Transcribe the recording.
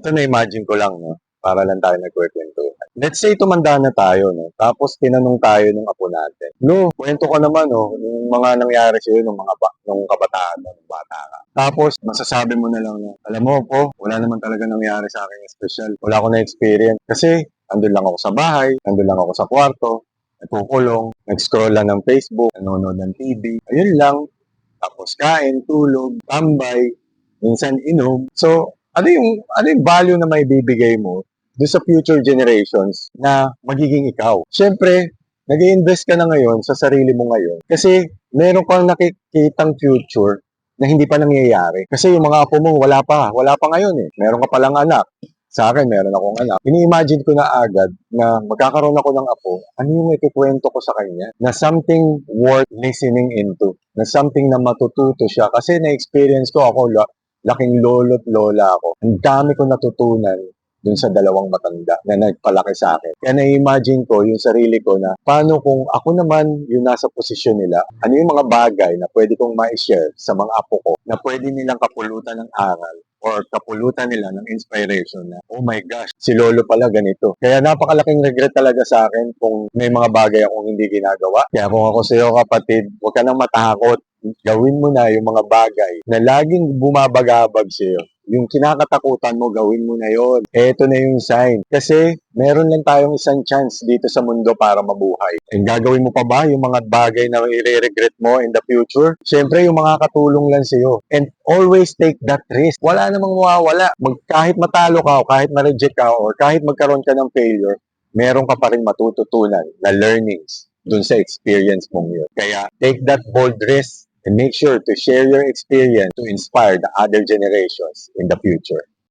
Ito na-imagine ko lang, no? Para lang tayo nagkwekwentuhan. Let's say tumanda na tayo, no? Tapos tinanong tayo ng apo natin. Lo, kwento ko naman, no? Yung mga nangyari sa'yo nung kabataan mo, nung bata ka. Tapos, masasabi mo na lang na, alam mo po, wala naman talaga nangyari sa akin special. Wala ko na-experience. Kasi, andun lang ako sa bahay, andun lang ako sa kwarto, nagkukulong, nag-scroll lang ng Facebook, nanonood ng TV. Ayun lang. Tapos kain, tulog, tambay, minsan inom. So, ano yung value na may bibigay mo doon sa future generations na magiging ikaw? Siyempre, nag-i-invest ka na ngayon sa sarili mo ngayon kasi meron kang nakikitang future na hindi pa nangyayari. Kasi yung mga apo mo, wala pa ngayon eh. Meron ka palang anak. Sa akin, meron akong anak. Ini-imagine ko na agad na magkakaroon ako ng apo, ano yung ikikwento ko sa kanya na something worth listening into, na something na matututo siya. Kasi na-experience ko ako, laking lolo't lola ako. Ang dami ko natutunan dun sa dalawang matanda na nagpalaki sa akin. Kaya na-imagine ko yung sarili ko na paano kung ako naman yung nasa posisyon nila, ano yung mga bagay na pwede kong ma-share sa mga apo ko na pwede nilang kapulutan ng aral or kapulutan nila ng inspiration na, oh my gosh, si Lolo pala ganito. Kaya napakalaking regret talaga sa akin kung may mga bagay akong hindi ginagawa. Kaya kung ako sa iyo kapatid, huwag ka nang matakot. Gawin mo na yung mga bagay na laging bumabagabag sa iyo. Yung kinakatakutan mo, gawin mo na yon. Eto na yung sign. Kasi meron lang tayong isang chance dito sa mundo para mabuhay. And gagawin mo pa ba yung mga bagay na i-regret mo in the future? Siyempre, yung mga katulong lang sa'yo. And always take that risk. Wala namang mawawala. Kahit matalo ka o kahit ma-reject ka or kahit magkaroon ka ng failure, meron ka pa rin matututunan na learnings dun sa experience mong yun. Kaya take that bold risk and make sure to share your experience to inspire the other generations in the future.